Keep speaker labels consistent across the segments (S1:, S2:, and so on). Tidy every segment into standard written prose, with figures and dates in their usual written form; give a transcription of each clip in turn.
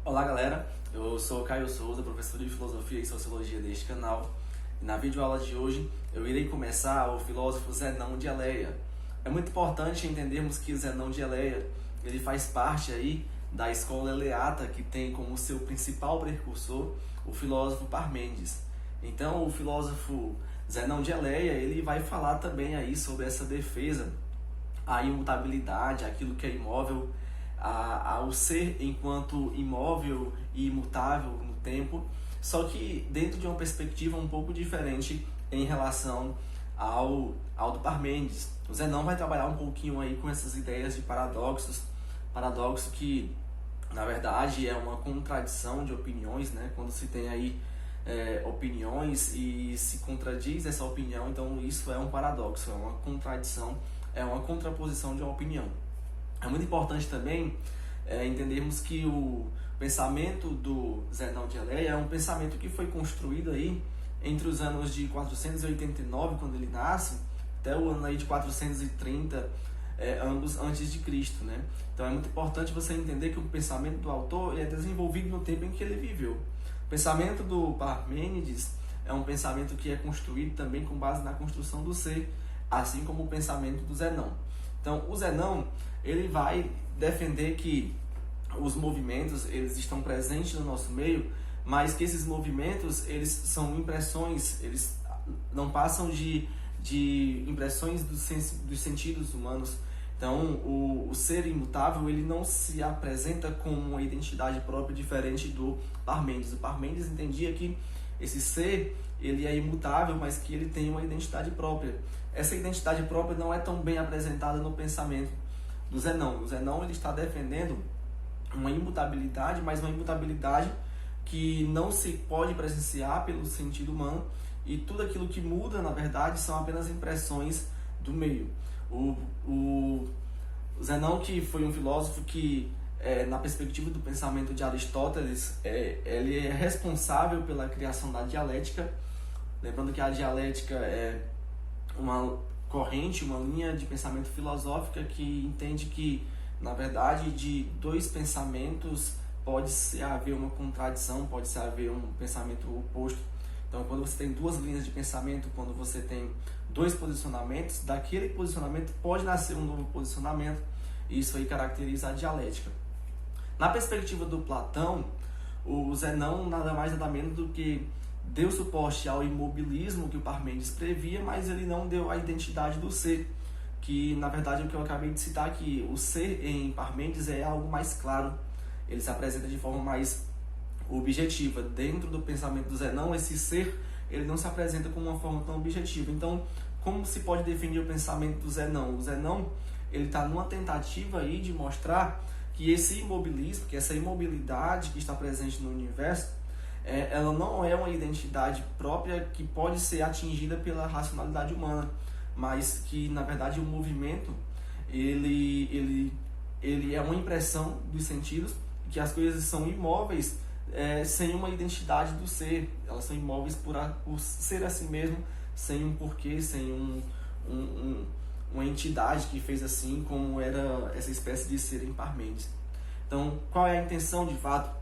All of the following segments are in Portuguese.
S1: Olá galera, eu sou Caio Souza, professor de Filosofia e Sociologia deste canal. E na videoaula de hoje eu irei começar o filósofo Zenão de Eleia. É muito importante entendermos que Zenão de Eleia ele faz parte aí da escola eleata, que tem como seu principal precursor o filósofo Parmênides. Então o filósofo Zenão de Eleia ele vai falar também aí sobre essa defesa à imutabilidade, aquilo que é imóvel, ao ser enquanto imóvel e imutável no tempo, só que dentro de uma perspectiva um pouco diferente em relação ao do Parmênides. O Zenão vai trabalhar um pouquinho aí com essas ideias de paradoxo que na verdade é uma contradição de opiniões, né? Quando se tem aí opiniões e se contradiz essa opinião, então isso é um paradoxo, é uma contradição, é uma contraposição de uma opinião. É muito importante também entendermos que o pensamento do Zenão de Eleia é um pensamento que foi construído aí entre os anos de 489, quando ele nasce, até o ano aí de 430, ambos antes de Cristo, né? Então é muito importante você entender que o pensamento do autor é desenvolvido no tempo em que ele viveu. O pensamento do Parmênides é um pensamento que é construído também com base na construção do ser, assim como o pensamento do Zenão. Então, o Zenão ele vai defender que os movimentos eles estão presentes no nosso meio, mas que esses movimentos eles são impressões, eles não passam de impressões dos sentidos humanos. Então, o ser imutável ele não se apresenta como uma identidade própria diferente do Parmênides. O Parmênides entendia que esse ser ele é imutável, mas que ele tem uma identidade própria. Essa identidade própria não é tão bem apresentada no pensamento do Zenão. O Zenão ele está defendendo uma imutabilidade, mas uma imutabilidade que não se pode presenciar pelo sentido humano, e tudo aquilo que muda, na verdade, são apenas impressões do meio. O Zenão, que foi um filósofo que, na perspectiva do pensamento de Aristóteles, ele é responsável pela criação da dialética. Lembrando que a dialética é uma corrente, uma linha de pensamento filosófica que entende que, na verdade, de dois pensamentos pode haver uma contradição, pode haver um pensamento oposto. Então, quando você tem duas linhas de pensamento, quando você tem dois posicionamentos, daquele posicionamento pode nascer um novo posicionamento, e isso aí caracteriza a dialética. Na perspectiva do Platão, o Zenão nada mais nada menos do que deu suporte ao imobilismo que o Parmênides previa, mas ele não deu a identidade do ser, que na verdade é o que eu acabei de citar aqui. O ser em Parmênides é algo mais claro, ele se apresenta de forma mais objetiva. Dentro do pensamento do Zenão, esse ser ele não se apresenta com uma forma tão objetiva. Então, como se pode definir o pensamento do Zenão? O Zenão ele está numa tentativa aí de mostrar que esse imobilismo, que essa imobilidade que está presente no universo, ela não é uma identidade própria que pode ser atingida pela racionalidade humana, mas que, na verdade, o movimento ele é uma impressão dos sentidos, que as coisas são imóveis sem uma identidade do ser. Elas são imóveis por ser assim mesmo, sem um porquê, sem uma entidade que fez assim, como era essa espécie de ser em Parmênides. Então, qual é a intenção, de fato,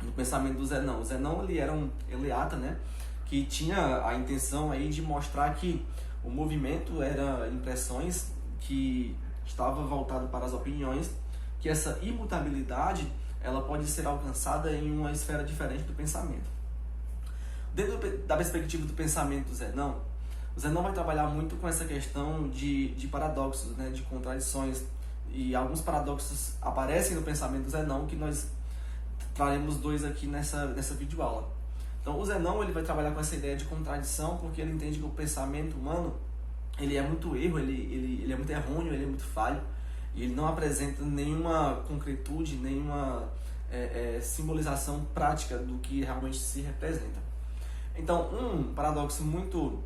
S1: do pensamento do Zenão? O Zenão ele era um eleata, né, que tinha a intenção aí de mostrar que o movimento era impressões, que estava voltado para as opiniões, que essa imutabilidade ela pode ser alcançada em uma esfera diferente do pensamento. Dentro da perspectiva do pensamento do Zenão, o Zenão vai trabalhar muito com essa questão de paradoxos, né, de contradições, e alguns paradoxos aparecem no pensamento do Zenão, que nós traremos dois aqui nessa videoaula. Então, o Zenão ele vai trabalhar com essa ideia de contradição, porque ele entende que o pensamento humano ele é muito erro, ele é muito errôneo, ele é muito falho, e ele não apresenta nenhuma concretude, nenhuma simbolização prática do que realmente se representa. Então, um paradoxo muito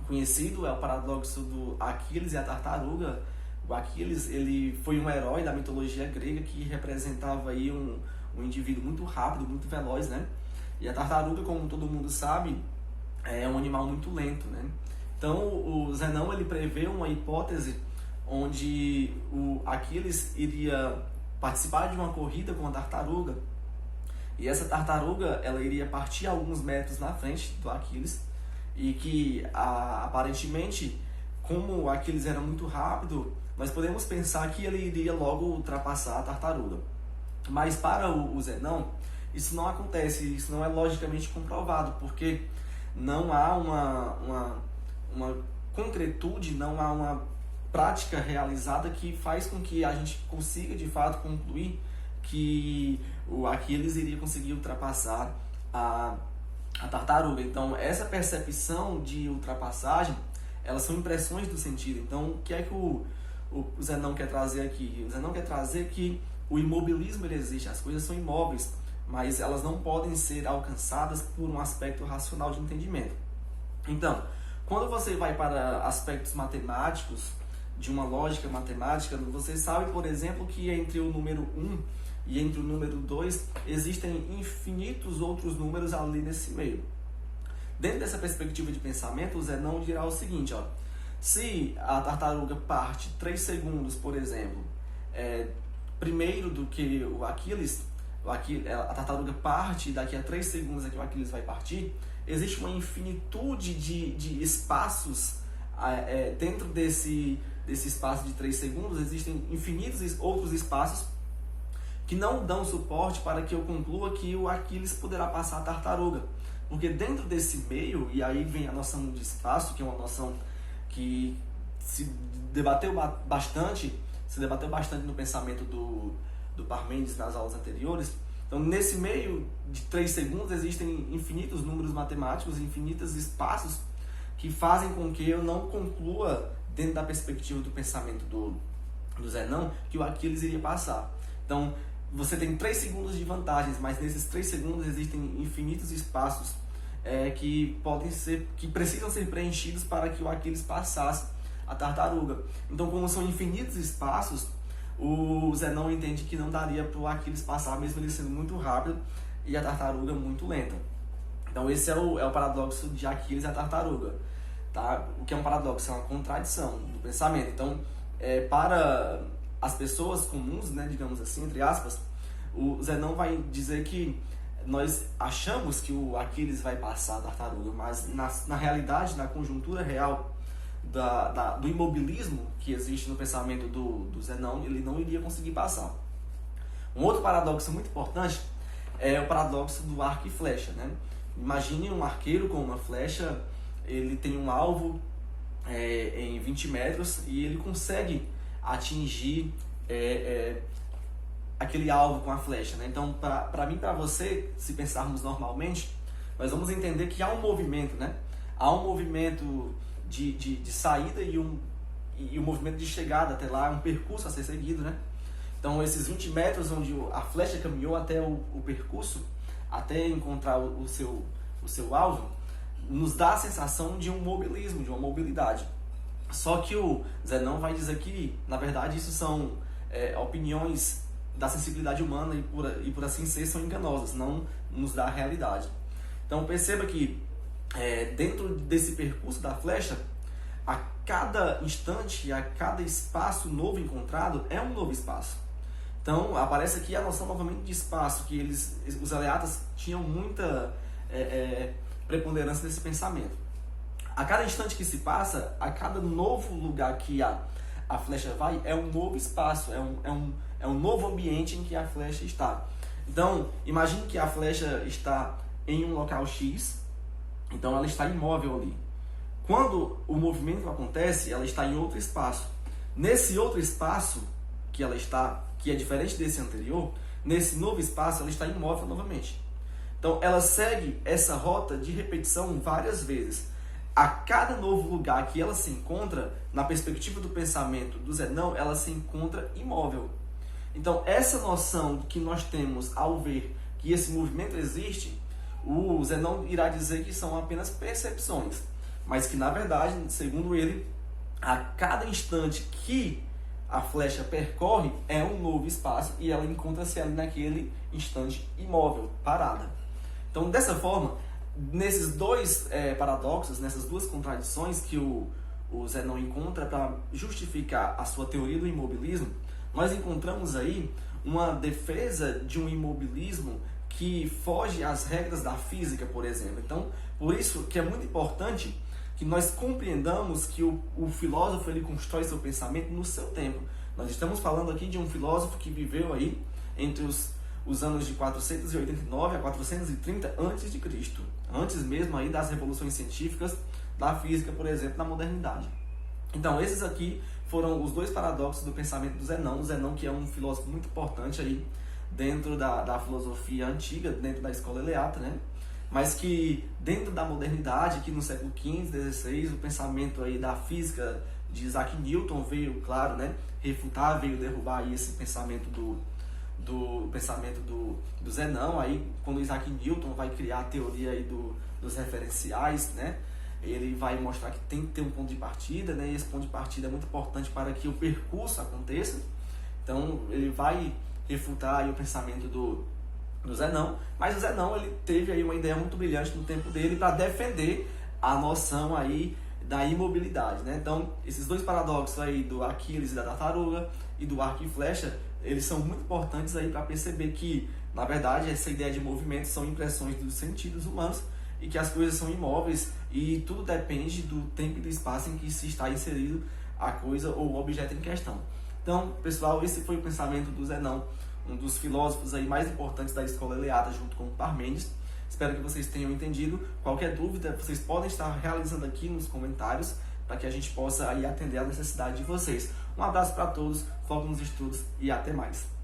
S1: conhecido é o paradoxo do Aquiles e a tartaruga. O Aquiles ele foi um herói da mitologia grega que representava aí um indivíduo muito rápido, muito veloz, né? E a tartaruga, como todo mundo sabe, é um animal muito lento, né? Então, o Zenão ele prevê uma hipótese onde o Aquiles iria participar de uma corrida com a tartaruga E essa tartaruga, ela iria partir alguns metros na frente do Aquiles, e que aparentemente, como o Aquiles era muito rápido, nós podemos pensar que ele iria logo ultrapassar a tartaruga. Mas para o Zenão, isso não acontece, isso não é logicamente comprovado, porque não há uma concretude, não há uma prática realizada que faz com que a gente consiga de fato concluir que o Aquiles iria conseguir ultrapassar a tartaruga. Então, essa percepção de ultrapassagem, elas são impressões do sentido. Então, o que é que o Zenão quer trazer aqui? O Zenão quer trazer que o imobilismo ele existe, as coisas são imóveis, mas elas não podem ser alcançadas por um aspecto racional de entendimento. Então, quando você vai para aspectos matemáticos, de uma lógica matemática, você sabe, por exemplo, que entre o número 1 e entre o número 2 existem infinitos outros números ali nesse meio. Dentro dessa perspectiva de pensamento, o Zenão dirá o seguinte, ó, se a tartaruga parte 3 segundos, por exemplo, primeiro do que o Aquiles, a tartaruga parte e daqui a 3 segundos é que o Aquiles vai partir, existe uma infinitude de espaços dentro desse espaço de 3 segundos, existem infinitos outros espaços que não dão suporte para que eu conclua que o Aquiles poderá passar a tartaruga. Porque dentro desse meio, e aí vem a noção de espaço, que é uma noção que se debateu bastante no pensamento do Parmênides nas aulas anteriores. Então, nesse meio de 3 segundos, existem infinitos números matemáticos, infinitos espaços que fazem com que eu não conclua, dentro da perspectiva do pensamento do Zenão, que o Aquiles iria passar. Então, você tem 3 segundos de vantagens, mas nesses 3 segundos existem infinitos espaços que precisam ser preenchidos para que o Aquiles passasse a tartaruga. Então, como são infinitos espaços, o Zenão entende que não daria para o Aquiles passar, mesmo ele sendo muito rápido e a tartaruga muito lenta. Então, esse é o paradoxo de Aquiles e a tartaruga. Tá? O que é um paradoxo? É uma contradição do pensamento. Então, para as pessoas comuns, né, digamos assim, entre aspas, o Zenão vai dizer que nós achamos que o Aquiles vai passar a tartaruga, mas na realidade, na conjuntura real do imobilismo que existe no pensamento do Zenão, ele não iria conseguir passar. Um outro paradoxo muito importante é o paradoxo do arco e flecha, né? Imagine um arqueiro com uma flecha, ele tem um alvo em 20 metros e ele consegue atingir aquele alvo com a flecha, né? Então, para mim, para você, se pensarmos normalmente, nós vamos entender que há um movimento, né? Há um movimento de saída e um movimento de chegada até lá, um percurso a ser seguido, né? Então, esses 20 metros onde a flecha caminhou até o percurso, até encontrar o seu alvo, nos dá a sensação de um mobilismo, de uma mobilidade. Só que o Zenão vai dizer que, na verdade, isso são opiniões da sensibilidade humana e por assim ser, são enganosas, não nos dá a realidade. Então, perceba que dentro desse percurso da flecha, a cada instante, a cada espaço novo encontrado é um novo espaço. Então, aparece aqui a noção novamente de espaço, que os eleatas tinham muita preponderância nesse pensamento. A cada instante que se passa, a cada novo lugar que a flecha vai, é um novo espaço, é um novo ambiente em que a flecha está. Então, imagine que a flecha está em um local X, então ela está imóvel ali. Quando o movimento acontece, ela está em outro espaço. Nesse outro espaço que ela está, que é diferente desse anterior, nesse novo espaço ela está imóvel novamente. Então, ela segue essa rota de repetição várias vezes. A cada novo lugar que ela se encontra, na perspectiva do pensamento do Zenão, ela se encontra imóvel. Então, essa noção que nós temos ao ver que esse movimento existe, o Zenão irá dizer que são apenas percepções, mas que, na verdade, segundo ele, a cada instante que a flecha percorre é um novo espaço e ela encontra-se ali naquele instante imóvel, parada. Então, dessa forma, nesses dois paradoxos, nessas duas contradições que o Zenão encontra para justificar a sua teoria do imobilismo, nós encontramos aí uma defesa de um imobilismo que foge às regras da física, por exemplo. Então, por isso que é muito importante que nós compreendamos que o filósofo ele constrói seu pensamento no seu tempo. Nós estamos falando aqui de um filósofo que viveu aí entre os anos de 489 a 430 a.C., antes mesmo aí das revoluções científicas da física, por exemplo, na modernidade. Então, esses aqui foram os dois paradoxos do pensamento do Zenão. O Zenão, que é um filósofo muito importante aí dentro da filosofia antiga, dentro da escola eleata, né? Mas que dentro da modernidade, que no século XV, XVI, o pensamento aí da física de Isaac Newton veio, claro, né, refutar, veio derrubar aí esse pensamento do pensamento do Zenão. Aí, quando Isaac Newton vai criar a teoria aí dos referenciais, né, ele vai mostrar que tem que ter um ponto de partida, né, e esse ponto de partida é muito importante para que o percurso aconteça. Então, ele vai refutar aí o pensamento do Zenão, mas o Zenão ele teve aí uma ideia muito brilhante no tempo dele para defender a noção aí da imobilidade, né? Então, esses dois paradoxos aí do Aquiles e da tartaruga e do arco e flecha, eles são muito importantes aí para perceber que, na verdade, essa ideia de movimento são impressões dos sentidos humanos e que as coisas são imóveis e tudo depende do tempo e do espaço em que se está inserido a coisa ou o objeto em questão. Então, pessoal, esse foi o pensamento do Zenão, um dos filósofos aí mais importantes da escola eleata, junto com Parmênides. Espero que vocês tenham entendido. Qualquer dúvida, vocês podem estar realizando aqui nos comentários para que a gente possa aí atender a necessidade de vocês. Um abraço para todos, foco nos estudos e até mais.